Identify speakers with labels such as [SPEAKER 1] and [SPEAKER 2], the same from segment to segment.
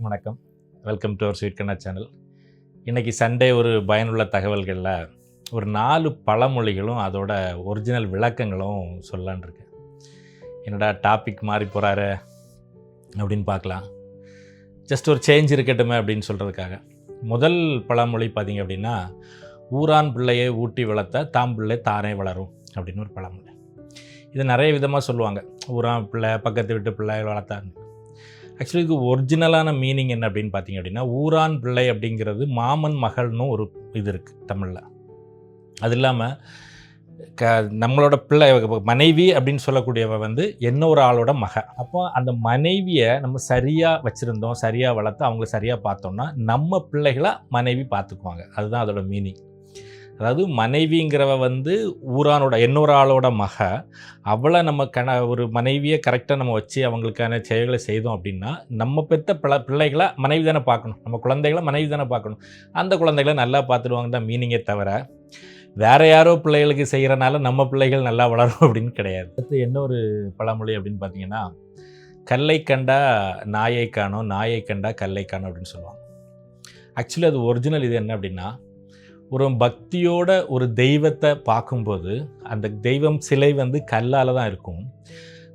[SPEAKER 1] வணக்கம். Welcome to our sweet Kanna channel. இன்றைக்கி Sunday ஒரு பயனுள்ள தகவல்களில் ஒரு 4 பழமொழிகளும் அதோட ஒரிஜினல் விளக்கங்களும் சொல்லலான்னு இருக்கேன். என்னடா டாபிக் மாறி போகிறாரு அப்படின்னு பார்க்கலாம். ஜஸ்ட் ஒரு சேஞ்ச் இருக்கட்டுமே அப்படின்னு சொல்கிறதுக்காக. முதல் பழமொழி பார்த்திங்க அப்படின்னா, ஊரான் பிள்ளையை ஊட்டி வளர்த்த தாம் பிள்ளை தானே வளரும் அப்படின்னு ஒரு பழமொழி. இது நிறைய விதமாக சொல்லுவாங்க. ஊரான் பிள்ளை, பக்கத்து வீட்டு பிள்ளை வளர்த்தாங்க. ஆக்சுவலி இது ஒரிஜினலான மீனிங் என்ன அப்படின்னு பார்த்தீங்க அப்படின்னா, ஊரான் பிள்ளை அப்படிங்கிறது மாமன் மகள்னு ஒரு இது இருக்குது தமிழில். அது இல்லாமல் நம்மளோட பிள்ளை மனைவி அப்படின்னு சொல்லக்கூடியவ வந்து இன்னொரு ஆளோட மக. அப்போ அந்த மனைவியை நம்ம சரியாக வச்சுருந்தோம், சரியாக வளர்த்து அவங்கள சரியாக பார்த்தோம்னா நம்ம பிள்ளைகளை மனைவி பார்த்துக்குவாங்க. அதுதான் அதோட மீனிங். அதாவது மனைவிங்கிறவ வந்து ஊரானோட இன்னொரு ஆளோட மக. அவளை நம்ம ஒரு மனைவியை கரெக்டாக நம்ம வச்சு அவங்களுக்கான செயல்களை செய்தோம் அப்படின்னா, நம்ம பெற்ற பிள்ளைகளை மனைவி தானே பார்க்கணும், நம்ம குழந்தைகளை மனைவி தானே பார்க்கணும். அந்த குழந்தைகளை நல்லா பார்த்துடுவாங்க தான் மீனிங்கே தவிர, வேறு யாரோ பிள்ளைகளுக்கு செய்கிறனால நம்ம பிள்ளைகள் நல்லா வளரும் அப்படின்னு கிடையாது. அடுத்து என்ன ஒரு பழமொழி அப்படின்னு பார்த்தீங்கன்னா, கல்லை கண்டா நாயை காணோம், நாயை கண்டா கல்லை காணோம் அப்படின்னு சொல்லுவாங்க. ஆக்சுவலி அது ஒரிஜினல் இது என்ன அப்படின்னா, ஒரு பக்தியோட ஒரு தெய்வத்தை பார்க்கும்போது அந்த தெய்வம் சிலை வந்து கல்லால் தான் இருக்கும்.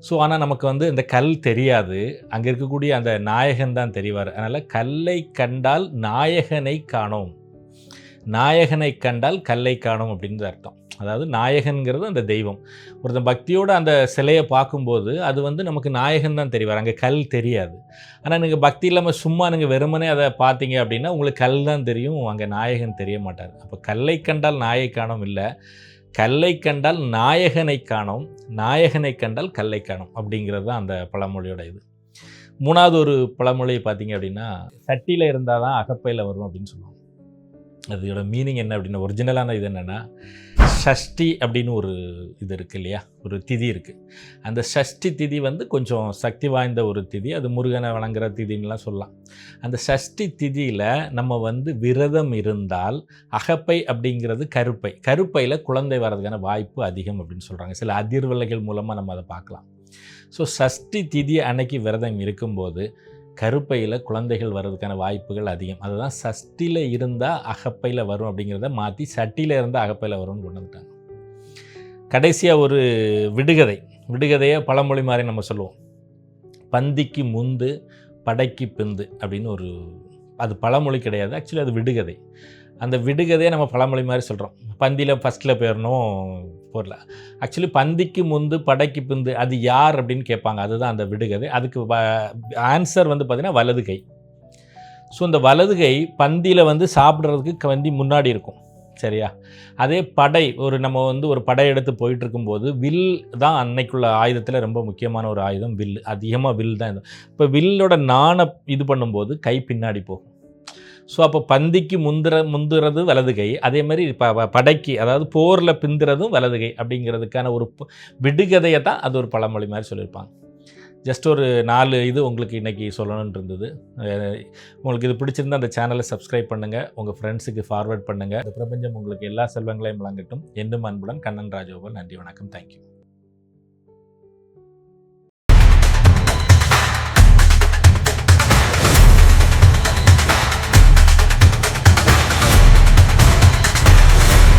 [SPEAKER 1] ஸோ ஆனால் நமக்கு வந்து இந்த கல் தெரியாது, அங்கே இருக்கக்கூடிய அந்த நாயகன் தான் தெரிவார். அதனால் கல்லை கண்டால் நாயகனை காணோம், நாயகனை கண்டால் கல்லை காணோம் அப்படின்றது அர்த்தம். அதாவது நாயகன்கிறது அந்த தெய்வம். ஒருத்தன் பக்தியோடு அந்த சிலையை பார்க்கும்போது அது வந்து நமக்கு நாயகன் தான் தெரிவார், அங்கே கல் தெரியாது. ஆனால் நீங்கள் பக்தி இல்லாமல் சும்மா நீங்கள் வெறுமனே அதை பார்த்தீங்க அப்படின்னா உங்களுக்கு கல் தான் தெரியும், அங்கே நாயகன் தெரிய மாட்டார். அப்போ கல்லை கண்டால் நாயை காணோம் இல்லை, கல்லை கண்டால் நாயகனை காணோம், நாயகனை கண்டால் கல்லை காணோம் அப்படிங்கிறது தான் அந்த பழமொழியோட இது. மூணாவது ஒரு பழமொழி பார்த்தீங்க அப்படின்னா, சட்டியில் இருந்தால் தான் அகப்பையில் வரும் அப்படின்னு சொல்லுவாங்க. அதோட மீனிங் என்ன அப்படின்னா, ஒரிஜினலான இது என்னென்னா, ஷஷ்டி அப்படின்னு ஒரு இது இருக்குது இல்லையா, ஒரு திதி இருக்குது. அந்த ஷஷ்டி திதி வந்து கொஞ்சம் சக்தி வாய்ந்த ஒரு திதி. அது முருகனை வணங்குற திதின்லாம் சொல்லலாம். அந்த ஷஷ்டி திதியில் நம்ம வந்து விரதம் இருந்தால் அகப்பை அப்படிங்கிறது கருப்பை, கருப்பையில் குழந்தை வர்றதுக்கான வாய்ப்பு அதிகம் அப்படின்னு சொல்கிறாங்க. சில அதிர்வலைகள் மூலமாக நம்ம அதை பார்க்கலாம். ஸோ ஷஷ்டி திதி அன்னைக்கு விரதம் இருக்கும்போது கருப்பையில் குழந்தைகள் வர்றதுக்கான வாய்ப்புகள் அதிகம். அதுதான் சஷ்டியில் இருந்தால் அகப்பையில் வரும் அப்படிங்கிறத மாற்றி சட்டியில் இருந்தால் அகப்பையில் வரும்னு கொண்டு வந்துட்டாங்க. கடைசியாக ஒரு விடுகதையை பழமொழி மாதிரி நம்ம சொல்லுவோம். பந்திக்கு முந்து படைக்கு பிந்து அப்படின்னு ஒரு, அது பழமொழி கிடையாது, ஆக்சுவலி அது விடுகதை. அந்த விடுகதையை நம்ம பழமொழி மாதிரி சொல்கிறோம். பந்தியில் ஃபஸ்ட்டில் போயிடணும் பொருள். ஆக்சுவலி பந்திக்கு முந்து படைக்கு பிந்து அது யார் அப்படின்னு கேட்பாங்க. அதுதான் அந்த விடுகதை. அதுக்கு ஆன்சர் வந்து பார்த்திங்கன்னா வலது கை. ஸோ இந்த வலது கை பந்தியில் வந்து சாப்பிட்றதுக்கு வந்து முன்னாடி இருக்கும், சரியா? அதே படை, நம்ம வந்து ஒரு படை எடுத்து போயிட்டுருக்கும்போது வில் தான் அன்னைக்குள்ள ஆயுதத்தில் ரொம்ப முக்கியமான ஒரு ஆயுதம் வில். அதிகமாக வில் தான். இப்போ வில்லோட நாணை இது பண்ணும்போது கை பின்னாடி போகும். ஸோ அப்போ பந்திக்கு முந்துறது வலது கை, அதே மாதிரி படைக்கு அதாவது போரில் பிந்துறதும் வலது கை அப்படிங்கிறதுக்கான ஒரு விடுகதையை தான் அது ஒரு பழமொழி மாதிரி சொல்லியிருப்பாங்க. ஜஸ்ட் ஒரு 4 இது உங்களுக்கு இன்றைக்கி சொல்லணும்னு இருந்தது. உங்களுக்கு இது பிடிச்சிருந்தால் அந்த சேனலை சப்ஸ்கிரைப் பண்ணுங்கள், உங்கள் ஃப்ரெண்ட்ஸுக்கு ஃபார்வர்ட் பண்ணுங்கள். இந்த பிரபஞ்சம் உங்களுக்கு எல்லா செல்வங்களையும் வழங்கட்டும். என்றும் அன்புடன் கண்ணன் ராஜகோபால். நன்றி, வணக்கம், தேங்க்யூ.